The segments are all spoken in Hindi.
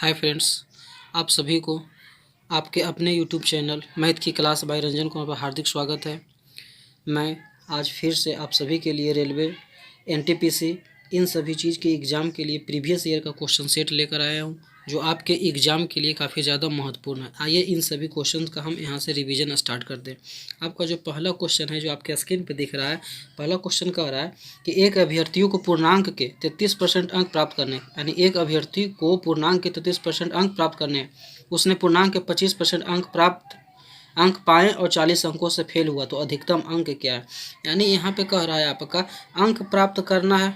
हाय फ्रेंड्स, आप सभी को आपके अपने यूट्यूब चैनल मैथ की क्लास बाय रंजन कुमार पर हार्दिक स्वागत है। मैं आज फिर से आप सभी के लिए रेलवे, एनटीपीसी इन सभी चीज़ के एग्ज़ाम के लिए प्रीवियस ईयर का क्वेश्चन सेट लेकर आया हूँ, जो आपके एग्ज़ाम के लिए काफ़ी ज़्यादा महत्वपूर्ण है। आइए इन सभी क्वेश्चन का हम यहाँ से रिवीजन स्टार्ट कर दें। आपका जो पहला क्वेश्चन है, जो आपके स्क्रीन पर दिख रहा है, पहला क्वेश्चन कह रहा है कि एक अभ्यर्थियों को पूर्णांक के 33% अंक प्राप्त करने, यानी एक अभ्यर्थी को पूर्णांक के 33% अंक प्राप्त करने, उसने पूर्णांक के 25% अंक पाए और 40 अंकों से फेल हुआ, तो अधिकतम अंक क्या है। यानी यहाँ पे कह रहा है आपका अंक प्राप्त करना है,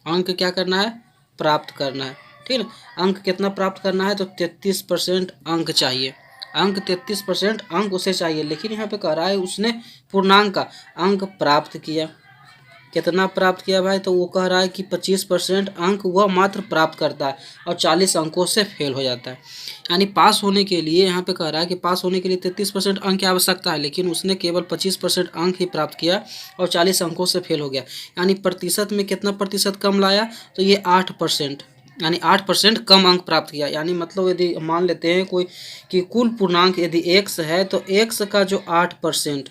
अंक क्या करना है, प्राप्त करना है। ठीक है, अंक कितना प्राप्त करना है, तो 33% अंक चाहिए, अंक 33% अंक उसे चाहिए। लेकिन यहाँ पे कह रहा है उसने पूर्णांक का अंक प्राप्त किया, कितना प्राप्त किया भाई, तो वो कह रहा है कि 25% अंक वह मात्र प्राप्त करता है और 40 अंकों से फेल हो जाता है। यानी पास होने के लिए यहाँ पे कह रहा है कि पास होने के लिए 33% अंक की आवश्यकता है, लेकिन उसने केवल 25% अंक ही प्राप्त किया और 40 अंकों से फेल हो गया। यानी प्रतिशत में कितना प्रतिशत कम लाया, तो ये 8%, यानी 8% कम अंक प्राप्त किया। यानी मतलब यदि मान लेते हैं कोई कि कुल पूर्णांक यदि x है, तो x का जो 8%,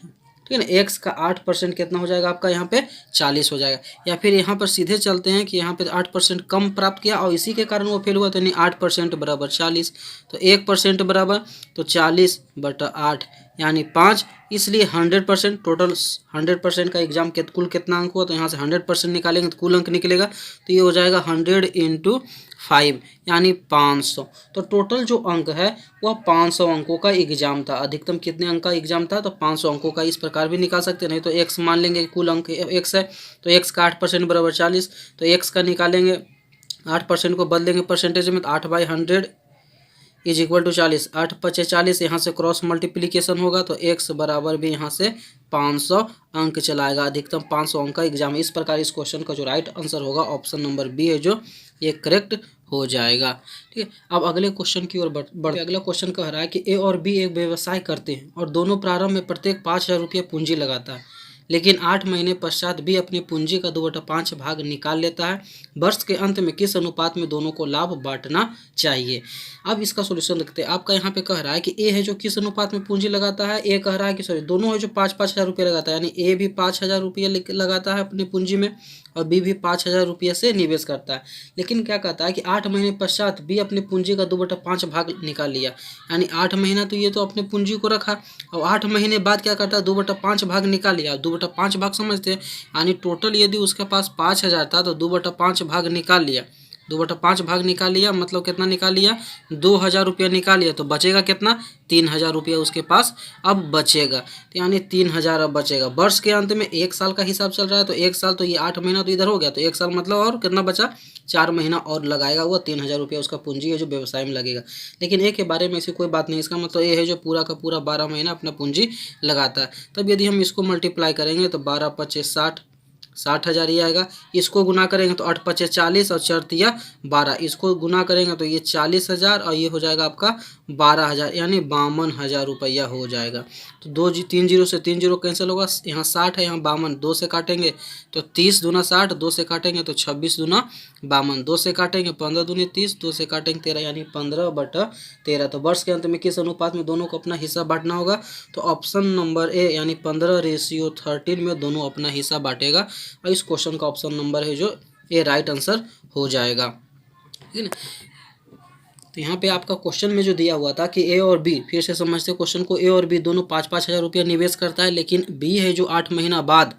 ठीक है ना, x का 8% कितना हो जाएगा आपका, यहाँ पे 40 हो जाएगा। या फिर यहाँ पर सीधे चलते हैं कि यहाँ पे 8% कम प्राप्त किया और इसी के कारण वो फेल हुआ, तो यानी 8% बराबर 40, तो 1% बराबर तो 40/8 यानी 5। इसलिए 100% टोटल 100% का एग्जाम कुल कितना अंक हुआ, तो यहाँ से 100% निकालेंगे तो कुल अंक निकलेगा, तो ये हो जाएगा 100 × 5 यानी 500। तो टोटल जो अंक है वह 500 अंकों का एग्जाम था। अधिकतम कितने अंक का एग्जाम था, तो 500 अंकों का। इस प्रकार भी निकाल सकते, नहीं तो x मान लेंगे, कुल अंक x है, तो x का 8% बराबर 40, तो x का निकालेंगे, 8% को बदलेंगे परसेंटेज में, तो 8/100 इज इक्वल टू 40, 8×5 = 40, यहाँ से क्रॉस मल्टीप्लीकेशन होगा, तो x बराबर भी यहाँ से 500 अंक चलाएगा। अधिकतम 500 अंक का एग्जाम। इस प्रकार इस क्वेश्चन का जो राइट आंसर होगा ऑप्शन नंबर बी है, जो ये करेक्ट हो जाएगा। ठीक है, अब अगले क्वेश्चन की ओर बढ़ते। अगला क्वेश्चन कह रहा है कि ए और बी एक व्यवसाय करते हैं और दोनों प्रारंभ में प्रत्येक 5,000 रुपये पूंजी लगाता है, लेकिन 8 महीने पश्चात भी अपनी पूंजी का 2/5 भाग निकाल लेता है। वर्ष के अंत में किस अनुपात में दोनों को लाभ बांटना चाहिए। अब इसका सोल्यूशन देखते हैं। आपका यहाँ पे कह रहा है कि ए है जो किस अनुपात में पूंजी लगाता है, ए कह रहा है कि सॉरी दोनों है जो 5,000 रुपये लगाता है, यानी ए भी 5,000 रुपये लगाता है अपनी पूंजी में और बी भी 5,000 रुपये से निवेश करता है। लेकिन क्या कहता है कि 8 महीने पश्चात बी अपनी पूंजी का 2/5 भाग निकाल लिया, यानी 8 महीना तो ये तो अपने पूंजी को रखा और 8 महीने बाद क्या करता है, 2/5 भाग निकाल लिया। 2/5 भाग समझते हैं, यानी टोटल यदि उसके पास 5,000 था तो 2/5 भाग निकाल लिया, 2/5 भाग निकाल लिया, मतलब कितना निकाल लिया, 2,000 रुपया निकाल लिया, तो बचेगा कितना, 3,000 रुपया उसके पास अब बचेगा। तो यानी 3,000 अब बचेगा। वर्ष के अंत में 1 साल का हिसाब चल रहा है, तो 1 साल तो ये 8 महीना तो इधर हो गया, तो 1 साल मतलब और कितना बचा, 4 महीना और लगाएगा वो। 3,000 रुपया उसका पूंजी है जो व्यवसाय में लगेगा। लेकिन ए के बारे में ऐसी कोई बात नहीं, इसका मतलब ये है जो पूरा का पूरा 12 महीना अपना पूंजी लगाता है। तब यदि हम इसको मल्टीप्लाई करेंगे तो 12×5 = 60,000 ही आएगा। इसको गुना करेंगे तो 8×5 = 40 और 4×3 = 12, इसको गुना करेंगे तो ये 40,000 और ये हो जाएगा आपका 12,000, यानी 52,000 रुपया हो जाएगा। तो 3 जीरो से 3 जीरो कैंसिल होगा, यहाँ 60 है, यहाँ 52, 2 से काटेंगे तो 30 दूना 60, 2 से काटेंगे तो 26 दूना 52, 2 से काटेंगे 15 दूनी 30, 2 से काटेंगे 13, यानी 15/13। तो वर्ष के अंत में किस अनुपात में दोनों को अपना हिस्सा बांटना होगा, तो ऑप्शन नंबर ए यानी 15:13 में दोनों अपना हिस्सा बांटेगा और इस क्वेश्चन का ऑप्शन नंबर है जो ए राइट आंसर हो जाएगा। ठीक है ना। तो यहाँ पे आपका क्वेश्चन में जो दिया हुआ था कि ए और बी, फिर से समझते क्वेश्चन को, ए और बी दोनों 5-5 हज़ार रुपया निवेश करता है, लेकिन बी है जो 8 महीना बाद,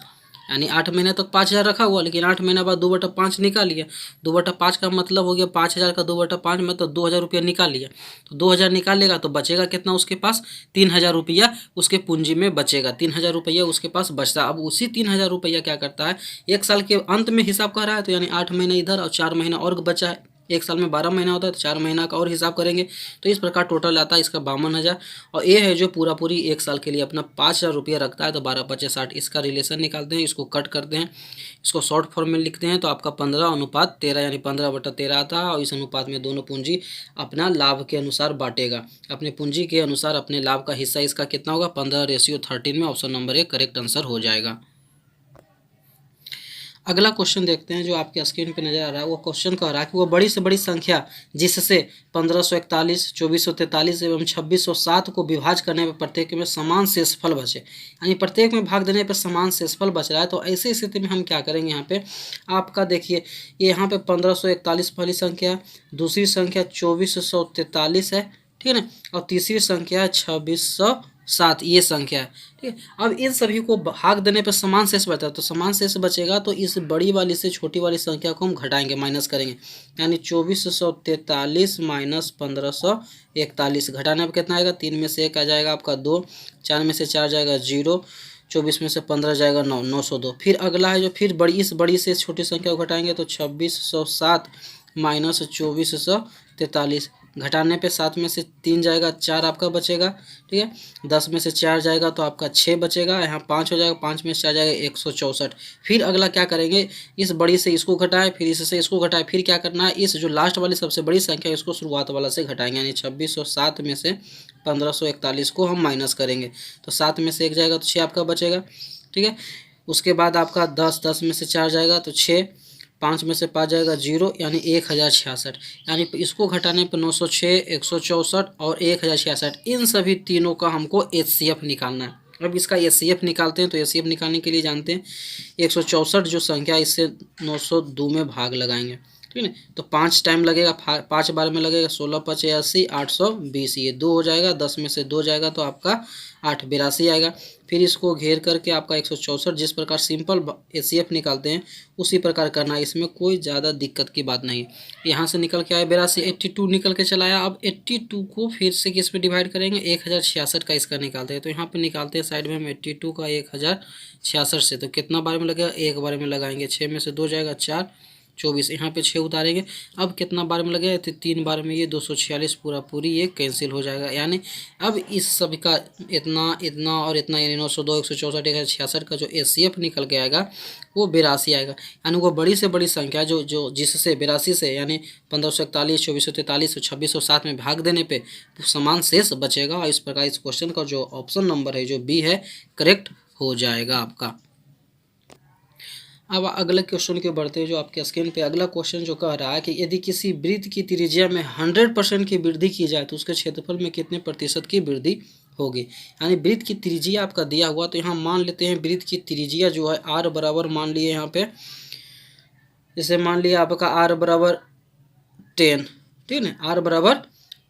यानी 8 महीने तक 5,000 रखा हुआ, लेकिन 8 महीना बाद 2/5 निकाल लिया। 2/5 का मतलब हो गया 5,000 का 2/5 मतलब 2,000 रुपया निकाल लिया। तो 2,000 निकाल लेगा तो बचेगा कितना उसके पास, 3,000 रुपया उसके पूंजी में बचेगा, 3,000 रुपया उसके पास बचता। अब उसी 3,000 रुपया क्या करता है, 1 साल के अंत में हिसाब कर रहा है, तो यानी 8 महीना इधर और 4 महीना और बचा है। 1 साल में 12 महीना होता है, तो 4 महीना का और हिसाब करेंगे, तो इस प्रकार टोटल आता है इसका 52,000। और ए है जो पूरा पूरी 1 साल के लिए अपना 5,000 रुपया रखता है, तो 12×5 = 60, इसका रिलेशन निकालते हैं, इसको कट करते हैं, इसको शॉर्ट फॉर्म में लिखते हैं, तो आपका 15:13 यानी 15/13 आता है। और इस अनुपात में दोनों पूंजी अपना लाभ के अनुसार बांटेगा, अपने पूंजी के अनुसार अपने लाभ का हिस्सा इसका कितना होगा, 15:13 में option number A correct answer हो जाएगा। अगला क्वेश्चन देखते हैं जो आपके स्क्रीन पे नजर आ रहा है। वो क्वेश्चन कह रहा है कि वो बड़ी से बड़ी संख्या जिससे 1541, 2443 एवं 2607 को विभाज्य करने पर प्रत्येक में समान शेषफल बचे, यानी प्रत्येक में भाग देने पर समान शेषफल बच रहा है। तो ऐसी स्थिति में हम क्या करेंगे, यहाँ पे आपका देखिए ये यहाँ पे 1541 पहली संख्या, दूसरी संख्या 2443 है, ठीक है ना, और तीसरी संख्या है 2607, ये संख्या है, ठीक है। अब इन सभी को भाग देने पर समान शेष बचा, तो समान शेष बचेगा तो इस बड़ी वाली से छोटी वाली संख्या को हम घटाएंगे, माइनस करेंगे, यानी 2443 माइनस 1541 घटाने पर कितना आएगा, 3 में से 1 आ जाएगा आपका 2, 4 में से 4 जाएगा 0, 24 में से 15 जाएगा 9, 902। फिर अगला है जो फिर इस बड़ी से छोटी संख्या को घटाएंगे तो 2607 माइनस 2443 घटाने पे 7 में से 3 जाएगा 4 आपका बचेगा, ठीक है। 10 में से 4 जाएगा तो आपका 6 बचेगा, यहाँ 5 हो जाएगा, 5 में से 4 जाएगा 164। फिर अगला क्या करेंगे, इस बड़ी से इसको घटाएं, फिर इससे इसको घटाएं, फिर क्या करना है, इस जो लास्ट वाली सबसे बड़ी संख्या है इसको शुरुआत वाला से घटाएंगे, यानी 2607 में से 1541 को हम माइनस करेंगे तो 7 में से 1 जाएगा तो 6 आपका बचेगा, ठीक है। उसके बाद आपका 10 में से 4 जाएगा तो 6, 5 में से 5 जाएगा 0, यानी 1066, यानी इसको घटाने पर 906, 164 और 1066, इन सभी तीनों का हमको HCF निकालना है। अब इसका HCF निकालते हैं तो HCF निकालने के लिए जानते हैं 164 जो संख्या इससे 902 में भाग लगाएंगे, ठीक है। तो 5 टाइम लगेगा, 5 बार में लगेगा, 16 5 80, 820, ये 2 हो जाएगा, 10 में से 2 जाएगा तो आपका 8 82 आएगा। फिर इसको घेर करके आपका 164 जिस प्रकार सिंपल HCF निकालते हैं उसी प्रकार करना है, इसमें कोई ज़्यादा दिक्कत की बात नहीं है। यहाँ से निकल के आया 82, 82 निकल के चला आया। अब 82 को फिर से किस पे डिवाइड करेंगे, 1066 का इसका निकालते हैं, तो यहाँ पे निकालते हैं साइड में हम 82 का 1066 से, तो कितना बार में लगेगा, एक बार में लगाएंगे, 6 में से 2 जाएगा 4, 24, यहाँ पे 6 उतारेंगे। अब कितना बार में लगेगा, तो 3 बार में ये 246 पूरा पूरी ये कैंसिल हो जाएगा, यानी अब इस सब का इतना इतना और इतना, यानी 902, 164, 1066 का जो HCF निकल के आएगा वो 82 आएगा, यानी वो बड़ी से बड़ी संख्या जो जिससे 82 से यानी 1541, 2443 और 2607 में भाग देने पे समान शेष बचेगा। और इस प्रकार इस क्वेश्चन का जो ऑप्शन नंबर है जो बी है करेक्ट हो जाएगा आपका। अब अगले क्वेश्चन के बढ़ते हैं जो आपके स्क्रीन पे अगला क्वेश्चन जो कह रहा है कि यदि किसी वृत्त की त्रिज्या में 100% की वृद्धि की जाए तो उसके क्षेत्रफल में कितने प्रतिशत की वृद्धि होगी, यानी वृत्त की त्रिज्या आपका दिया हुआ, तो यहाँ मान लेते हैं वृत्त की त्रिज्या जो है r बराबर मान लिए यहाँ पे, जैसे मान लिया आपका r बराबर 10, ठीक है, r बराबर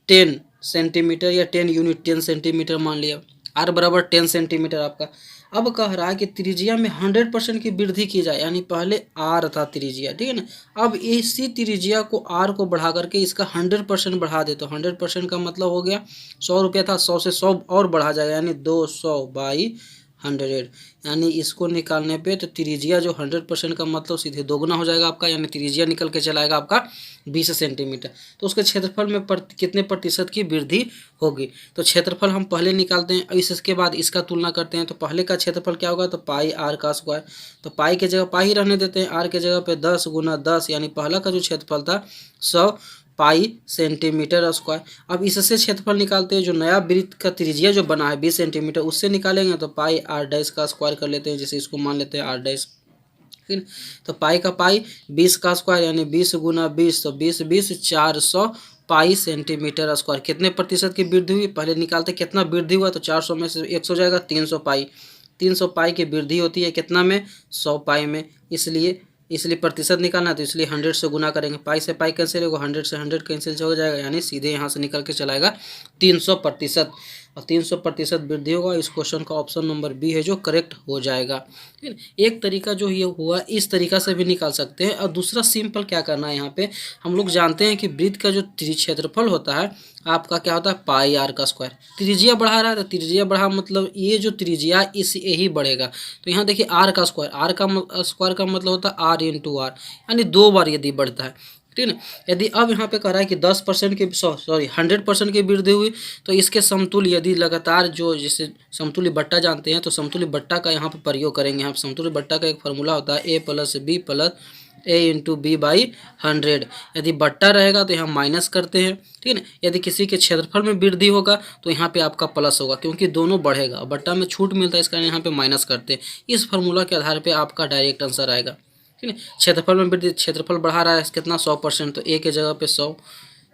10 सेंटीमीटर या 10 यूनिट 10 सेंटीमीटर मान लिया, r बराबर 10 सेंटीमीटर आपका। अब कह रहा है कि त्रिज्या में 100% की वृद्धि की जाए, यानी पहले r था त्रिज्या, ठीक है ना, अब इसी त्रिज्या को r को बढ़ा करके इसका 100% बढ़ा दे, तो 100% का मतलब हो गया 100 रुपया था, 100 से 100 और बढ़ा जाएगा, यानी 200 बाई 100, यानी इसको निकालने पे तो त्रिज्या जो 100% का मतलब सीधे दोगुना हो जाएगा आपका, यानी त्रिज्या निकल के चला आएगा आपका 20 सेंटीमीटर। तो उसके क्षेत्रफल में कितने प्रतिशत की वृद्धि होगी, तो क्षेत्रफल हम पहले निकालते हैं, इसके बाद इसका तुलना करते हैं। तो पहले का क्षेत्रफल क्या होगा, तो पाई r का स्क्वायर, तो पाई के जगह पाई रहने देते हैं, r के जगह पे 10 गुना 10, यानी पहला का जो क्षेत्रफल था 100 पाई सेंटीमीटर स्क्वायर। अब इससे क्षेत्रफल निकालते हैं, जो नया वृत्त का त्रिज्या जो बना है 20 सेंटीमीटर उससे निकालेंगे, तो पाई r डैश का स्क्वायर कर लेते हैं, जैसे इसको मान लेते हैं r डैश, ठीक है। तो पाई का पाई 20 का स्क्वायर, यानी 20 गुना 20, तो 20 20 400 पाई सेंटीमीटर स्क्वायर। कितने प्रतिशत की वृद्धि हुई, पहले निकालते कितना वृद्धि हुआ, तो 400 में से 100 जाएगा 300 पाई, 300 पाई की वृद्धि होती है कितना में, 100 पाई में, इसलिए प्रतिशत निकालना है, तो इसलिए 100 से गुना करेंगे, पाई से पाई कैंसिल होगा, 100 से 100 कैंसिल हो जाएगा, यानी सीधे यहाँ से निकल के चलाएगा 300%, और 300% वृद्धि होगा। इस क्वेश्चन का ऑप्शन नंबर बी है जो करेक्ट हो जाएगा, ठीक है। एक तरीका जो ये हुआ इस तरीका से भी निकाल सकते हैं, और दूसरा सिंपल क्या करना है, यहाँ पे हम लोग जानते हैं कि वृत्त का जो क्षेत्रफल होता है आपका क्या होता है, पाई r का स्क्वायर, त्रिज्या बढ़ा रहा है तो त्रिज्या बढ़ा मतलब ये जो त्रिज्या इस यही बढ़ेगा, तो यहाँ देखिए r का स्क्वायर, r का स्क्वायर का मतलब होता है r इंटू आर, यानी 2 बार यदि बढ़ता है, ठीक है ना। यदि अब यहाँ पे कह रहा है कि 10% की 100% की वृद्धि हुई, तो इसके समतुल्य यदि लगातार जो जिसे समतुल्य बट्टा जानते हैं, तो समतुल्य बट्टा का यहाँ पे प्रयोग करेंगे। यहाँ समतुल्य बट्टा का एक फार्मूला होता है a plus B plus a into B by 100। यदि बट्टा रहेगा तो यहाँ माइनस करते हैं, ठीक है ना। यदि किसी के क्षेत्रफल में वृद्धि होगा तो यहाँ पे आपका प्लस होगा, क्योंकि दोनों बढ़ेगा, बट्टा में छूट मिलता है, इस कारण यहाँ पे माइनस करते हैं। इस फार्मूला के आधार पर आपका डायरेक्ट आंसर आएगा, ठीक है। क्षेत्रफल में वृद्धि, क्षेत्रफल बढ़ा रहा है कितना 100%, तो ए के जगह पे 100,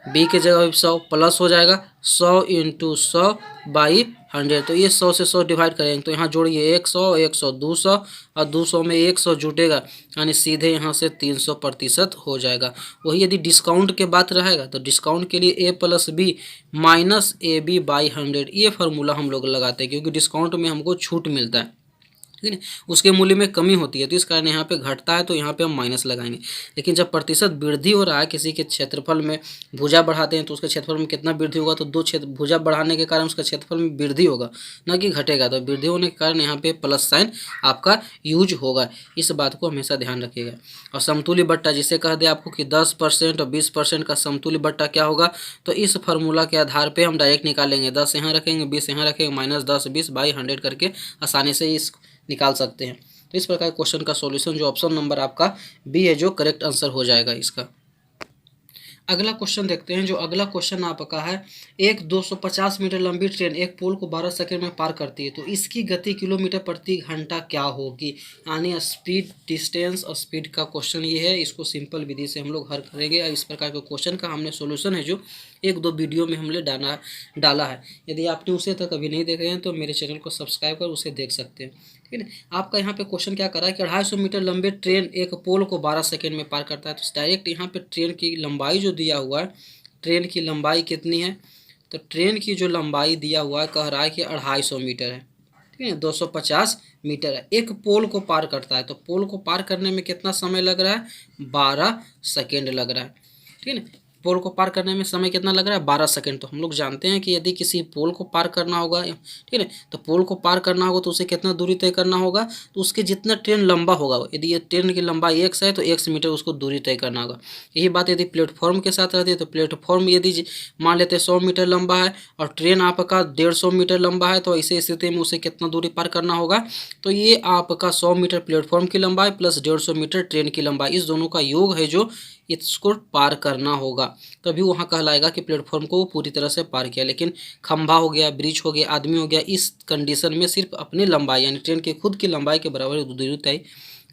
बी के जगह पे 100 प्लस हो जाएगा 100 इंटू 100/100, तो ये 100 से 100 डिवाइड करेंगे तो यहाँ जोड़िए 100 100 200 और 200 में 100 जुटेगा यानी सीधे यहाँ से 300% हो जाएगा। वही यदि डिस्काउंट के बात रहेगा तो डिस्काउंट के लिए A plus B minus A B by 100, ये फार्मूला हम लोग लगाते हैं क्योंकि डिस्काउंट में हमको छूट मिलता है, ठीक है, उसके मूल्य में कमी होती है तो इस कारण यहाँ पे घटता है तो यहाँ पे हम माइनस लगाएंगे। लेकिन जब प्रतिशत वृद्धि हो रहा है किसी के क्षेत्रफल में, भुजा बढ़ाते हैं तो उसके क्षेत्रफल में कितना वृद्धि होगा, तो दो क्षेत्र भुजा बढ़ाने के कारण उसका क्षेत्रफल में वृद्धि होगा ना कि घटेगा, तो वृद्धि होने के कारण यहाँ पे प्लस साइन आपका यूज होगा, इस बात को हमेशा ध्यान रखिएगा। और समतुल्य बट्टा जिसे कह दे आपको कि 10% और 20% का समतुल्य बट्टा क्या होगा, तो इस फार्मूला के आधार पर हम डायरेक्ट निकालेंगे, 10 यहाँ रखेंगे 20 यहाँ रखेंगे माइनस 10 20/100 करके आसानी से इस निकाल सकते हैं। तो इस प्रकार क्वेश्चन का सॉल्यूशन जो ऑप्शन नंबर आपका बी है जो करेक्ट आंसर हो जाएगा इसका। अगला क्वेश्चन देखते हैं। जो अगला क्वेश्चन आपका है, एक 250 मीटर लंबी ट्रेन एक पोल को 12 सेकंड में पार करती है तो इसकी गति किलोमीटर प्रति घंटा क्या होगी, यानी स्पीड डिस्टेंस और स्पीड का क्वेश्चन ये है। इसको सिंपल विधि से हम लोग हल करेंगे। इस प्रकार के क्वेश्चन का हमने सोल्यूशन है जो एक दो वीडियो में हमने डाला है। यदि आपने उसे तक अभी नहीं देखे हैं तो मेरे चैनल को सब्सक्राइब कर उसे देख सकते हैं, ठीक है। आपका यहाँ पे क्वेश्चन क्या कर रहा है कि 250 मीटर लंबे ट्रेन एक पोल को 12 सेकंड में पार करता है, तो डायरेक्ट यहाँ पे ट्रेन की लंबाई जो दिया हुआ है, ट्रेन की लंबाई कितनी है, तो ट्रेन की जो लंबाई दिया हुआ है कह रहा है कि 250 मीटर है, ठीक है, 250 मीटर है, एक पोल को पार करता है। तो पोल को पार करने में कितना समय लग रहा है, 12 सेकेंड लग रहा है, ठीक है। पोल को पार करने में समय कितना लग रहा है, 12 सेकंड। तो हम लोग जानते हैं कि यदि किसी पोल को पार करना होगा, ठीक है, तो पोल को पार करना होगा तो उसे कितना दूरी तय करना होगा, तो उसके जितना ट्रेन लंबा होगा, यदि ये ट्रेन की लंबाई x है तो x मीटर उसको दूरी तय करना होगा। यही बात यदि प्लेटफॉर्म के साथ रहती है तो प्लेटफॉर्म यदि मान लेते हैं 100 मीटर लंबा है और ट्रेन आपका 150 मीटर लंबा है, तो ऐसे स्थिति में उसे कितना दूरी पार करना होगा, तो ये आपका 100 मीटर प्लेटफॉर्म की लंबाई प्लस 150 मीटर ट्रेन की लंबाई, इस दोनों का योग है जो इसको पार करना होगा, तभी वहाँ कहलाएगा कि प्लेटफॉर्म को पूरी तरह से पार किया। लेकिन खंभा हो गया, ब्रिज हो गया, आदमी हो गया, इस कंडीशन में सिर्फ अपनी लंबाई यानी ट्रेन की खुद की लंबाई के बराबर दूरी तय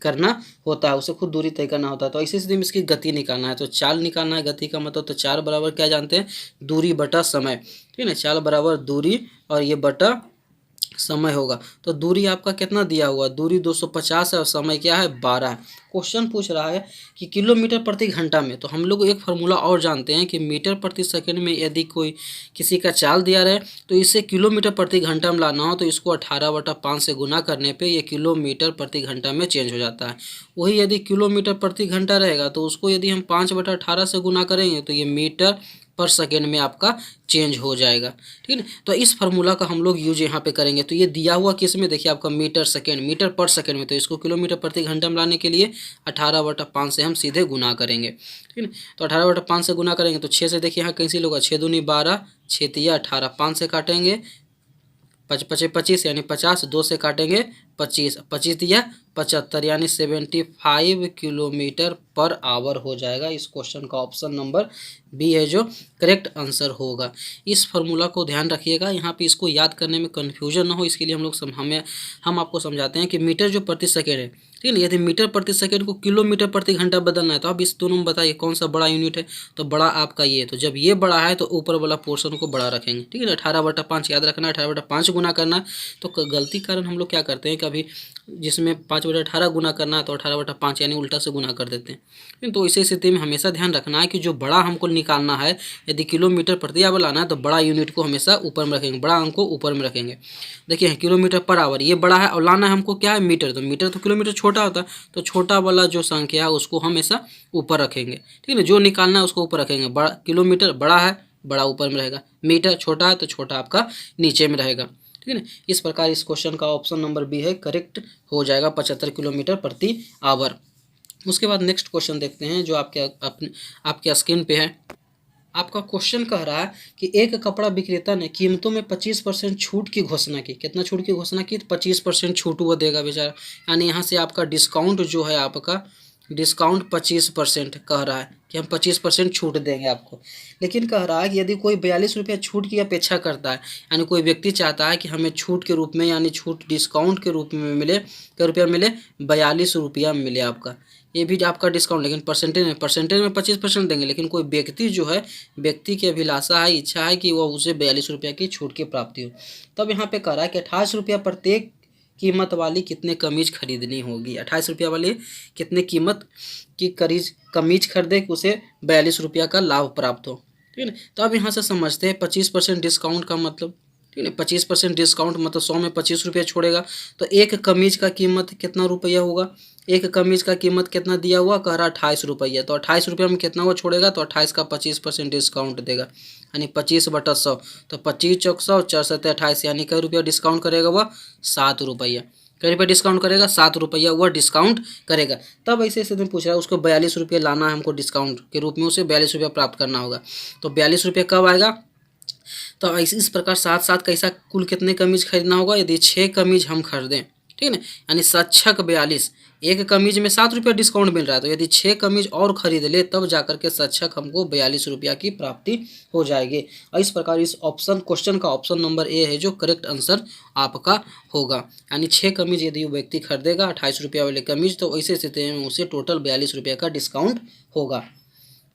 करना होता है, उसे खुद दूरी तय करना होता है। तो ऐसी स्थिति में इसकी गति निकालना है, तो चाल निकालना है गति का मतलब, तो 4 बराबर क्या जानते हैं, दूरी बटा समय, ठीक है ना, 4 बराबर दूरी और ये बटा समय होगा। तो दूरी आपका कितना दिया हुआ, दूरी 250 है और समय क्या है 12 है। क्वेश्चन पूछ रहा है कि किलोमीटर प्रति घंटा में, तो हम लोग एक फार्मूला और जानते हैं कि मीटर प्रति सेकंड में यदि कोई किसी का चाल दिया रहे तो इसे किलोमीटर प्रति घंटा में लाना हो तो इसको 18/5 से गुना करने पे ये किलोमीटर प्रति घंटा में चेंज हो जाता है। वही यदि किलोमीटर प्रति घंटा रहेगा तो उसको यदि हम 5/18 से गुना करेंगे तो ये मीटर पर सेकेंड में आपका चेंज हो जाएगा, ठीक है। तो इस फार्मूला का हम लोग यूज यहाँ पे करेंगे। तो ये दिया हुआ किस में, देखिए आपका मीटर सेकेंड, मीटर पर सेकेंड में, तो इसको किलोमीटर प्रति घंटा में लाने के लिए 18/5 से हम सीधे गुना करेंगे, ठीक है। तो 18/5 से गुना करेंगे तो 6 से देखिए यहाँ कैंसिल होगा, 6 दूनी 12, 6 तिया 18, 5 से काटेंगे 25 यानी 50, 2 से काटेंगे 25, 25 दिया 75 यानी 75 किलोमीटर पर आवर हो जाएगा। इस क्वेश्चन का ऑप्शन नंबर बी है जो करेक्ट आंसर होगा। इस फार्मूला को ध्यान रखिएगा, यहाँ पे इसको याद करने में कन्फ्यूजन ना हो, इसके लिए हम लोग हम आपको समझाते हैं कि मीटर जो प्रति सेकेंड है, ठीक है, यदि मीटर प्रति सेकेंड को किलोमीटर प्रति घंटा बदलना है तो अब इस दोनों में बताइए कौन सा बड़ा यूनिट है, तो बड़ा आपका ये, तो जब ये बड़ा है तो ऊपर वाला पोर्शन को बड़ा रखेंगे, ठीक है ना, 18/5 याद रखना, 18/5 गुना करना। तो गलती कारण हम लोग क्या करते हैं, कभी जिसमें 5/18 गुना करना है तो 18/5 यानी उल्टा से गुना कर देते हैं। तो इसी स्थिति में हमेशा ध्यान रखना है कि जो बड़ा हमको निकालना है, यदि किलोमीटर प्रति आवर लाना है तो बड़ा यूनिट को हमेशा ऊपर में रखेंगे, बड़ा अंक को ऊपर में रखेंगे। देखिए किलोमीटर पर आवर ये बड़ा है और लाना है हमको क्या है, मीटर, तो मीटर तो किलोमीटर छोटा होता है, तो छोटा वाला जो संख्या है उसको हमेशा ऊपर रखेंगे, ठीक है, जो निकालना है उसको ऊपर रखेंगे। बड़ा किलोमीटर बड़ा है, बड़ा ऊपर में रहेगा, मीटर छोटा है तो छोटा आपका नीचे में रहेगा, ठीक है ना। इस प्रकार इस क्वेश्चन का ऑप्शन नंबर बी है करेक्ट हो जाएगा, 75 किलोमीटर प्रति आवर। उसके बाद नेक्स्ट क्वेश्चन देखते हैं जो आपके स्क्रीन पे है। आपका क्वेश्चन कह रहा है कि एक कपड़ा विक्रेता ने कीमतों में 25% छूट की घोषणा की। कितना छूट की घोषणा की, 25% छूट वो देगा बेचारा, यानी यहाँ से आपका डिस्काउंट जो है, आपका डिस्काउंट 25% कह रहा है कि हम 25% छूट देंगे आपको। लेकिन कह रहा है कि यदि कोई 42 रुपया छूट की अपेक्षा करता है, यानी कोई व्यक्ति चाहता है कि हमें छूट के रूप में, यानी छूट डिस्काउंट के रूप में मिले, क्या रुपया मिले, 42 रुपया मिले आपका, ये भी आपका डिस्काउंट, लेकिन परसेंटेज में 25% देंगे। लेकिन कोई व्यक्ति जो है, व्यक्ति की अभिलाषा है, इच्छा है कि वह उसे 42 रुपये की छूट की प्राप्ति हो, तब यहाँ पे कह रहा है कि 28 रुपया प्रत्येक कीमत वाली कितने कमीज खरीदनी होगी। 28 रुपया वाली कितने कीमत की कमीज खरीदे कि उसे 42 रुपया का लाभ प्राप्त हो। ठीक है ना। तो अब यहाँ से समझते हैं 25% डिस्काउंट का मतलब। ठीक है, 25% डिस्काउंट मतलब 100 में 25 रुपया छोड़ेगा, तो एक कमीज का कीमत कितना रुपया होगा। एक कमीज का कीमत कितना दिया हुआ, कह रहा 28 रुपया, तो 28 रुपया में कितना वो छोड़ेगा, तो 28 का 25% डिस्काउंट देगा, यानी 25/100, तो 25 चौक 100, 4 7 28, यानी कई रुपया डिस्काउंट करेगा वह, 7 रुपया। कई रुपया डिस्काउंट करेगा, 7 रुपया वह डिस्काउंट करेगा। तब ऐसे स्थिति में पूछ रहा है उसको 42 रुपये लाना है हमको डिस्काउंट के रूप में, उसे 42 रुपया प्राप्त करना होगा। तो 42 रुपये कब आएगा, तो इस प्रकार साथ साथ कैसा कुल कितने कमीज खरीदना होगा, यदि 6 कमीज हम खरीदें, ठीक है ना, यानी 7×6 42, एक कमीज में 7 रुपया डिस्काउंट मिल रहा है, तो यदि 6 कमीज और खरीद ले तब जाकर के 7×6 हमको 42 रुपया की प्राप्ति हो जाएगी। और इस प्रकार इस क्वेश्चन का ऑप्शन नंबर ए है जो करेक्ट आंसर आपका होगा, यानी 6 कमीज यदि वो व्यक्ति खरीदेगा 28 रुपया वाले कमीज, तो ऐसे स्थिति में उसे टोटल 42 रुपया का डिस्काउंट होगा।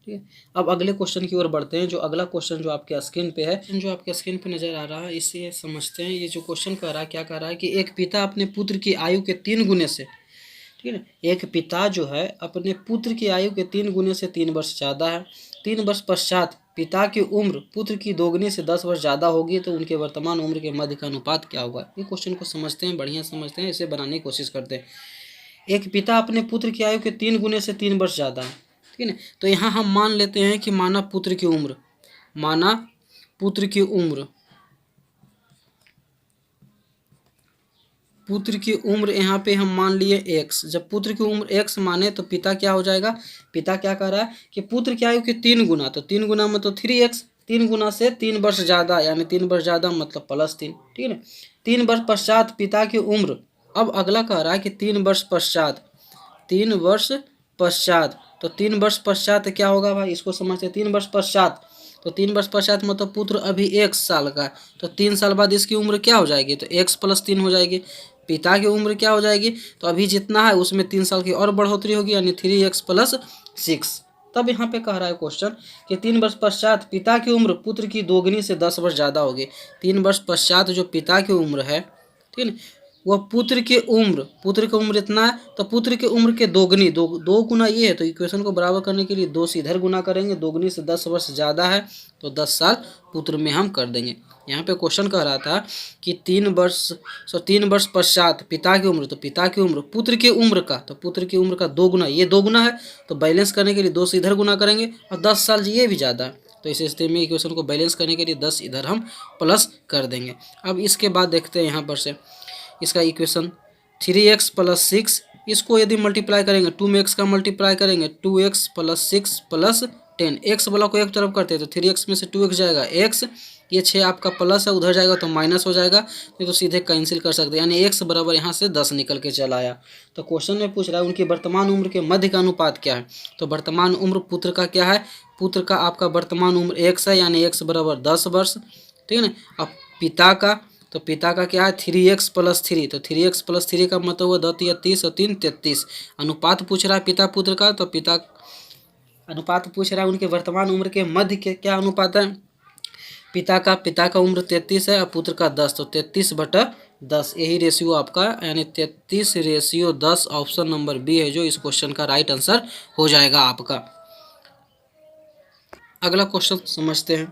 ठीक है, अब अगले क्वेश्चन की ओर बढ़ते हैं। जो अगला क्वेश्चन जो आपके स्क्रीन पे है, जो आपके स्क्रीन पे नजर आ रहा है, इसे समझते हैं। ये जो क्वेश्चन कह रहा है, क्या कह रहा है कि एक पिता अपने पुत्र की आयु के 3 गुने से, ठीक है ना, एक पिता जो है अपने पुत्र की आयु के 3 गुने से 3 वर्ष ज़्यादा है। 3 वर्ष पश्चात पिता की उम्र पुत्र की दोगुनी से 10 वर्ष ज़्यादा होगी, तो उनके वर्तमान उम्र के मध्य का अनुपात क्या होगा। ये क्वेश्चन को समझते हैं, बढ़िया समझते हैं, इसे बनाने की कोशिश करते हैं। एक पिता अपने पुत्र की आयु के 3 गुने से 3 वर्ष ज़्यादा है, ठीक है ना। तो यहाँ हम मान लेते हैं कि माना पुत्र की उम्र यहाँ पे हम मान लिए x। जब पुत्र की उम्र x माने तो पिता क्या हो जाएगा, पिता क्या कर रहा है कि पुत्र की आयु के 3 गुना, तो 3 गुना में तो 3x, 3 गुना से 3 वर्ष ज़्यादा, यानी 3 वर्ष ज़्यादा मतलब +3, ठीक है ना। 3 वर्ष पश्चात पिता की उम्र, अब अगला कह रहा है कि 3 वर्ष पश्चात, 3 वर्ष पश्चात, तो 3 वर्ष पश्चात क्या होगा भाई, इसको समझते हैं। 3 वर्ष पश्चात, तो 3 वर्ष पश्चात मतलब पुत्र अभी 1 साल का, तो 3 साल बाद इसकी उम्र क्या हो जाएगी, तो x + 3 हो जाएगी। पिता की उम्र क्या हो जाएगी, तो अभी जितना है उसमें 3 साल की और बढ़ोतरी होगी, यानी 3x + 6। तब यहाँ पे कह रहा है क्वेश्चन कि 3 वर्ष पश्चात पिता की उम्र पुत्र की दोगुनी से 10 वर्ष ज़्यादा होगी। 3 वर्ष पश्चात जो पिता की उम्र है, ठीक है, वह पुत्र की उम्र इतना है, तो पुत्र की उम्र के दोगुनी, दो गुना ये है, तो इक्वेशन को बराबर करने के लिए 2 से इधर गुना करेंगे, दोगुनी से 10 वर्ष ज़्यादा है, तो 10 साल पुत्र में हम कर देंगे। यहाँ पे क्वेश्चन कह रहा था कि 3 वर्ष पश्चात पिता की उम्र, तो पिता की उम्र पुत्र की उम्र का, तो पुत्र की उम्र का 2 गुना, ये 2 गुना है, तो बैलेंस करने के लिए 2 से इधर गुना करेंगे, और 10 साल ये भी ज़्यादा है, तो इस स्थिति में इक्वेशन को बैलेंस करने के लिए 10 इधर हम प्लस कर देंगे। अब इसके बाद देखते हैं यहाँ पर से इसका इक्वेशन 3x + 6, इसको यदि मल्टीप्लाई करेंगे 2 में x का मल्टीप्लाई करेंगे, 2x + 6 + 10, x वाला को एक तरफ करते हैं तो 3x में से 2x जाएगा x, ये 6 आपका प्लस है, उधर जाएगा तो माइनस हो जाएगा, तो सीधे कैंसिल कर सकते हैं, यानी x बराबर यहाँ से 10 निकल के चला आया। तो क्वेश्चन में पूछ रहा है उनकी वर्तमान उम्र के मध्य का अनुपात क्या है, तो वर्तमान उम्र पुत्र का क्या है, पुत्र का आपका वर्तमान उम्र x है, यानी x बराबर 10 वर्ष, ठीक है ना। अब पिता का, तो पिता का क्या है 3x + 3, तो 3x + 3 का मतलब हुआ 10 या 30 और 3 33। अनुपात पूछ रहा है पिता पुत्र का, तो पिता अनुपात पूछ रहा है उनके वर्तमान उम्र के मध्य के क्या अनुपात है, पिता का उम्र 33 है और पुत्र का 10, तो 33/10, यही रेशियो आपका, यानी 33:10 ऑप्शन नंबर बी है जो इस क्वेश्चन का राइट आंसर हो जाएगा आपका। अगला क्वेश्चन समझते हैं।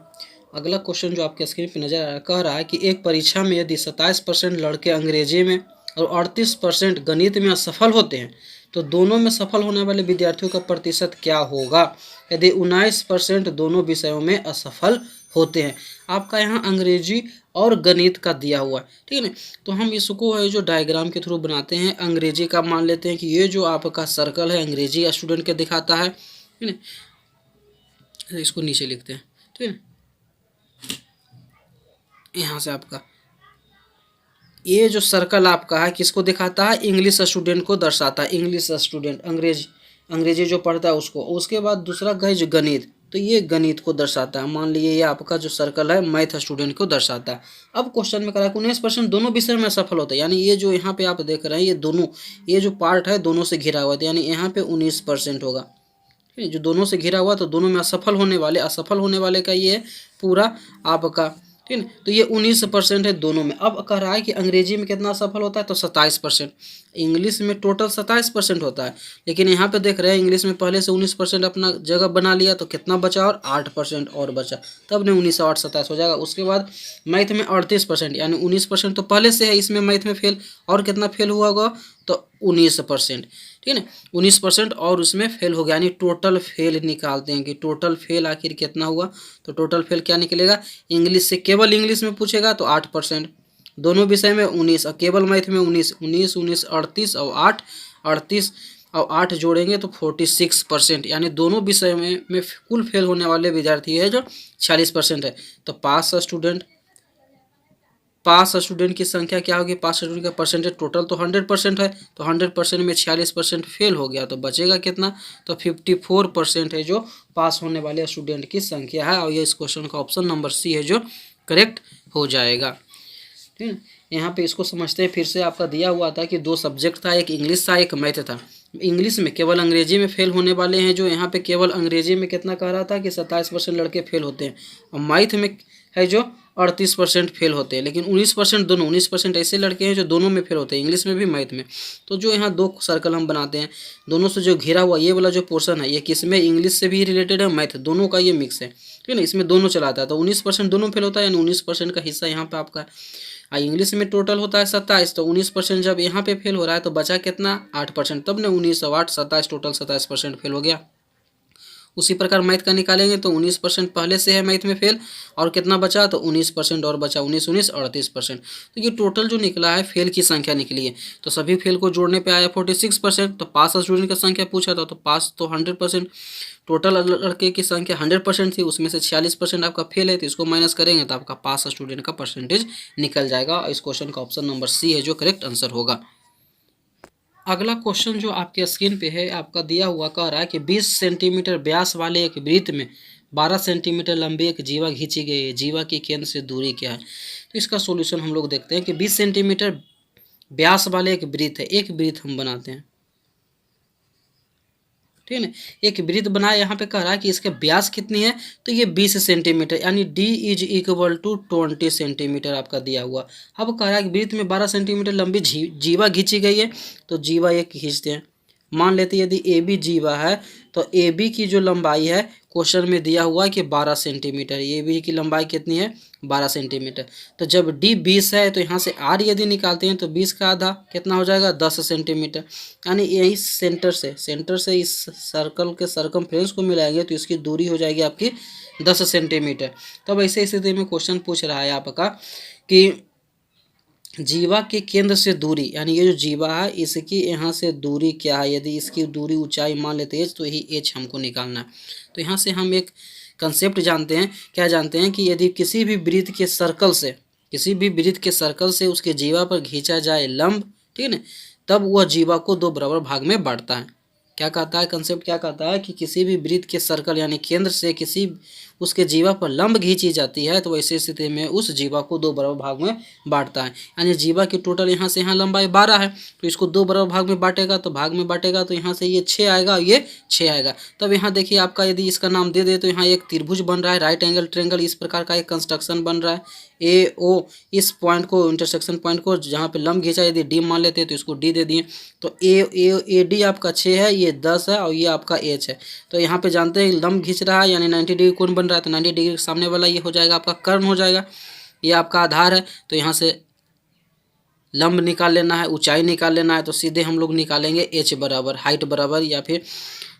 अगला क्वेश्चन जो आपके स्क्रीन पे नजर आ रहा है, कह रहा है कि एक परीक्षा में यदि 27% लड़के अंग्रेजी में और 38% गणित में असफल होते हैं, तो दोनों में सफल होने वाले विद्यार्थियों का प्रतिशत क्या होगा यदि 19% दोनों विषयों में असफल होते हैं। आपका यहाँ अंग्रेजी और गणित का दिया हुआ है, ठीक है ना। तो हम इसको है जो डायग्राम के थ्रू बनाते हैं, अंग्रेजी का मान लेते हैं कि ये जो आपका सर्कल है अंग्रेजी स्टूडेंट के दिखाता है, ठीक है ना। इसको नीचे लिखते हैं, ठीक है। यहाँ से आपका ये जो सर्कल आपका है किसको दिखाता है, इंग्लिश स्टूडेंट को दर्शाता है, इंग्लिश स्टूडेंट अंग्रेजी जो पढ़ता है उसको। उसके बाद दूसरा है जो गणित, तो ये गणित को दर्शाता है। मान लीजिए ये आपका जो सर्कल है मैथ स्टूडेंट को दर्शाता है। अब क्वेश्चन में करा है 19% दोनों विषय में सफल होता है, यानी ये जो यहाँ पे आप देख रहे हैं ये दोनों, ये जो पार्ट है दोनों से घिरा हुआ है, यानी यहाँ पे 19% होगा। ठीक है, जो दोनों से घिरा हुआ तो दोनों में असफल होने वाले का ये पूरा आपका, ठीक है। तो ये 19% है दोनों में। अब कह रहा है कि अंग्रेजी में कितना सफल होता है, तो 27%। इंग्लिश में टोटल 27% होता है, लेकिन यहाँ पे देख रहे हैं इंग्लिश में पहले से 19% अपना जगह बना लिया, तो कितना बचा और 8% और बचा, तब ने 19 8 27 हो जाएगा। उसके बाद मैथ में 38%, यानी 19% तो पहले से है इसमें मैथ में फेल, और कितना फेल हुआ होगा, तो 19%, ठीक है ना। 19% और उसमें फेल हो गया, यानी टोटल फेल निकालते हैं कि टोटल फेल आखिर कितना हुआ। तो टोटल फेल क्या निकलेगा, इंग्लिश से केवल इंग्लिश में पूछेगा तो 8%, दोनों विषय में 19 और केवल मैथ में 19 19 19 38 और 8 38 और 8 जोड़ेंगे तो 46%, यानी दोनों विषय में कुल फेल होने वाले विद्यार्थी है जो 46% है। तो पास स्टूडेंट की संख्या क्या होगी, पास स्टूडेंट का परसेंटेज टोटल तो 100% है, तो 100% में 46% फेल हो गया तो बचेगा कितना, तो 54% है जो पास होने वाले स्टूडेंट की संख्या है। और ये इस क्वेश्चन का ऑप्शन नंबर सी है जो करेक्ट हो जाएगा। ठीक है, यहाँ पे इसको समझते हैं फिर से। आपका दिया हुआ था कि 2 सब्जेक्ट था, एक इंग्लिश था एक मैथ था। इंग्लिश में केवल अंग्रेजी में फेल होने वाले हैं, जो यहाँ पे केवल अंग्रेजी में कितना कह रहा था कि 27% लड़के फेल होते हैं, और मैथ में है जो 38% फेल होते हैं, लेकिन 19% दोनों 19% ऐसे लड़के हैं जो दोनों में फेल होते हैं, इंग्लिश में भी मैथ में। तो जो यहाँ 2 सर्कल हम बनाते हैं, दोनों से जो घिरा हुआ ये वाला जो पोर्शन है ये किसमें, इंग्लिश से भी रिलेटेड है, मैथ, दोनों का ये मिक्स है, ठीक है ना। इसमें दोनों चलाता है, तो 19% दोनों फेल होता है, यानी 19% का हिस्सा यहाँ पे आपका। इंग्लिश में टोटल होता है 27, तो 19% जब यहाँ पे फेल हो रहा है तो बचा कितना 8%, तब ने 19 और 8 27 टोटल 27% फेल हो गया। उसी प्रकार मैथ का निकालेंगे तो 19% पहले से है मैथ में फेल, और कितना बचा, तो 19% और बचा, 19 19 38%। तो ये टोटल जो निकला है फेल की संख्या निकली है, तो सभी फेल को जोड़ने पे आया 46%। तो पास स्टूडेंट की संख्या पूछा था, तो पास तो 100%, टोटल लड़के की संख्या 100% थी, उसमें से 46% आपका फेल है, तो इसको माइनस करेंगे तो आपका पास स्टूडेंट का परसेंटेज निकल जाएगा। इस क्वेश्चन का ऑप्शन नंबर सी है जो करेक्ट आंसर होगा। अगला क्वेश्चन जो आपके स्क्रीन पे है आपका दिया हुआ कह रहा है कि 20 सेंटीमीटर व्यास वाले एक वृत्त में 12 सेंटीमीटर लंबी एक जीवा खींची गई है, जीवा की केंद्र से दूरी क्या है। तो इसका सॉल्यूशन हम लोग देखते हैं कि 20 सेंटीमीटर व्यास वाले एक वृत्त है, एक वृत्त हम बनाते हैं, ठीक है ना। एक वृत्त बनाया, यहाँ पे कह रहा है कि इसका व्यास कितनी है, तो ये 20 सेंटीमीटर, यानी d is equal to 20 centimetre आपका दिया हुआ। अब कह रहा है कि वृत्त में 12 सेंटीमीटर लंबी जीवा खींची गई है, तो जीवा एक खींचते हैं। मान लेते हैं यदि ए बी जीवा है, तो ए बी की जो लंबाई है क्वेश्चन में दिया हुआ है कि 12 सेंटीमीटर, ए बी की लंबाई कितनी है 12 सेंटीमीटर। तो जब डी 20 है तो यहाँ से आर यदि निकालते हैं तो 20 का आधा कितना हो जाएगा 10 सेंटीमीटर, यानी यही सेंटर से इस सर्कल के सरकमफ्रेंस को मिलाएंगे तो इसकी दूरी हो जाएगी आपकी 10 सेंटीमीटर। तब ऐसे स्थिति में क्वेश्चन पूछ रहा है आपका कि जीवा के केंद्र से दूरी, यानी ये जो जीवा है इसकी यहाँ से दूरी क्या है, यदि इसकी दूरी ऊंचाई मान लेते हैं तो यही एच हमको निकालना है। तो यहाँ से हम एक कंसेप्ट जानते हैं, क्या जानते हैं कि यदि किसी भी वृत्त के सर्कल से उसके जीवा पर खींचा जाए लंब, ठीक है ना, तब वह जीवा को 2 बराबर भाग में बांटता है। क्या कहता है कंसेप्ट, क्या कहता है कि किसी भी वृत्त के सर्कल यानी केंद्र से किसी उसके जीवा पर लंब खींची जाती है तो ऐसी स्थिति में उस जीवा को 2 बराबर भाग में बांटता है। यानी जीवा की टोटल यहाँ से यहाँ लंबाई 12 है, तो इसको 2 बराबर भाग में बांटेगा, तो यहाँ से ये 6 आएगा और ये 6 आएगा। तब यहाँ देखिए आपका यदि इसका नाम दे दे तो यहाँ एक त्रिभुज बन रहा है, राइट एंगल ट्रायंगल, इस प्रकार का एक कंस्ट्रक्शन बन रहा है। ए ओ इस पॉइंट को, इंटरसेक्शन पॉइंट को जहाँ पे लंब खींचा यदि डी मान लेते हैं तो इसको डी दे दिए। तो ए डी आपका 6 है, ये 10 है और ये आपका एच है। तो यहाँ पे जानते हैं लंब खींच रहा है यानी 90 डिग्री कोण बन रहा है, तो 90 डिग्री के सामने वाला ये हो जाएगा आपका कर्ण हो जाएगा, ये आपका आधार है। तो यहाँ से लंब निकाल लेना है, ऊंचाई निकाल लेना है, तो सीधे हम लोग निकालेंगे एच बराबर हाइट बराबर, या फिर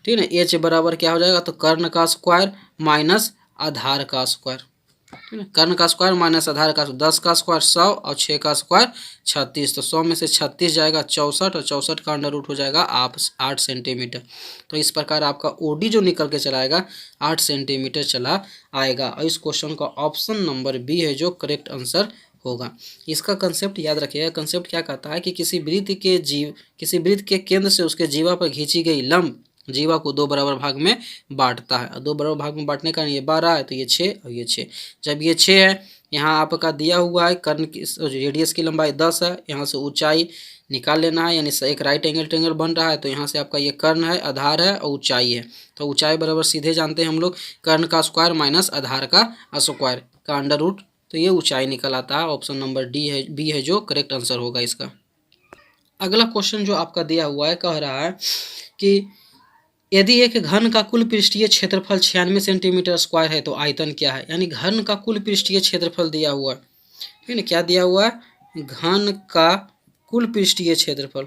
ठीक है ना एच बराबर क्या हो जाएगा, तो कर्ण का स्क्वायर माइनस आधार का स्क्वायर, ठीक है, कर्ण का स्क्वायर माइनस आधार का, 10 का स्क्वायर 100 और 6 का स्क्वायर 36, तो 100 में से 36 जाएगा 64 और 64 का अंडर रूट हो जाएगा आप 8 सेंटीमीटर। तो इस प्रकार आपका ओडी जो निकल के चला आएगा 8 सेंटीमीटर चला आएगा। और इस क्वेश्चन का ऑप्शन नंबर बी है जो करेक्ट आंसर होगा। इसका कंसेप्ट याद रखिएगा। कंसेप्ट क्या कहता है कि किसी वृत्त के केंद्र से उसके जीवा पर खींची गई लंब जीवा को 2 बराबर भाग में बांटता है। 2 बराबर भाग में बांटने का ये 12 है तो ये 6 और ये 6। जब ये 6 है, यहाँ आपका दिया हुआ है कर्ण की रेडियस की लंबाई 10 है, यहाँ से ऊंचाई निकाल लेना है, यानी एक राइट एंगल ट्रायंगल बन रहा है तो यहाँ से आपका ये कर्ण है, आधार है और ऊंचाई है। तो ऊंचाई बराबर सीधे जानते हैं हम लोग कर्ण का स्क्वायर माइनस आधार का स्क्वायर का अंडर रूट, तो ये ऊंचाई निकल आता है। ऑप्शन नंबर बी है जो करेक्ट आंसर होगा इसका। अगला क्वेश्चन जो आपका दिया हुआ है कह रहा है कि यदि एक घन का कुल पृष्ठीय क्षेत्रफल 96 सेंटीमीटर स्क्वायर है तो आयतन क्या है। यानी घन का कुल पृष्ठीय क्षेत्रफल दिया हुआ है, ठीक है, क्या दिया हुआ है, घन का कुल पृष्ठीय क्षेत्रफल,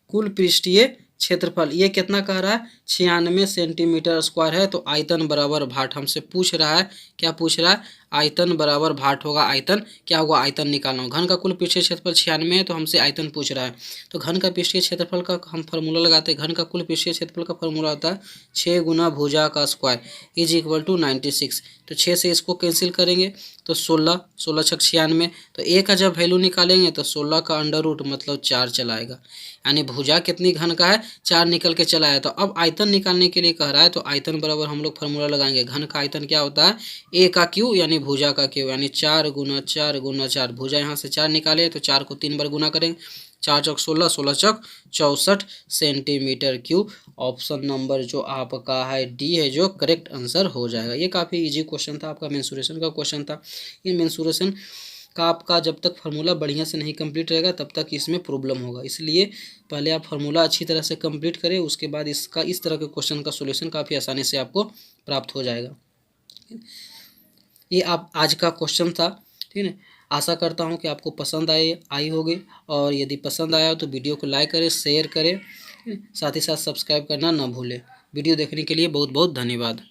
कुल पृष्ठीय क्षेत्रफल ये कितना कह रहा है, 96 सेंटीमीटर स्क्वायर है तो आयतन बराबर भाट हमसे पूछ रहा है। क्या पूछ रहा है, आयतन बराबर भाट होगा। आयतन क्या होगा, आयतन निकालना होगा। घन का कुल पृष्ठीय क्षेत्रफल 96 है तो हमसे आयतन पूछ रहा है। तो घन का पृष्ठीय क्षेत्रफल का हम फार्मूला लगाते हैं। घन का कुल पृष्ठीय क्षेत्रफल का फार्मूला होता है 6 गुना भुजा का स्क्वायर इज इक्वल टू 96। तो 6 से इसको कैंसिल करेंगे तो 16, 16 छक 96, तो ए का जब वैल्यू निकालेंगे तो 16 का अंडर रूट मतलब 4 चलाएगा। यानी भुजा कितनी घन का है, 4 निकल के चला है। तो अब आयतन निकालने के लिए कह रहा है तो आयतन बराबर हम लोग फार्मूला लगाएंगे। घन का आयतन क्या होता है, ए का क्यू यानी भुजा का क्यू, यानी 4 गुना 4 गुना 4। भुजा यहाँ से 4 निकाले तो 4 को 3 बार गुना करेंगे, 4 चौक 16, 16 चौक 64 सेंटीमीटर क्यूब। ऑप्शन नंबर जो आपका है डी है जो करेक्ट आंसर हो जाएगा। ये काफ़ी इजी क्वेश्चन था, आपका मेंसुरेशन का क्वेश्चन था। ये मेंसुरेशन का आपका जब तक फार्मूला बढ़िया से नहीं कंप्लीट रहेगा तब तक इसमें प्रॉब्लम होगा, इसलिए पहले आप फार्मूला अच्छी तरह से कंप्लीट करें, उसके बाद इसका इस तरह के क्वेश्चन का सॉल्यूशन काफ़ी आसानी से आपको प्राप्त हो जाएगा। ये आप आज का क्वेश्चन था, ठीक है। आशा करता हूँ कि आपको पसंद आई होगी, और यदि पसंद आया तो वीडियो को लाइक करें, शेयर करें, साथ ही साथ सब्सक्राइब करना ना भूलें। वीडियो देखने के लिए बहुत बहुत धन्यवाद।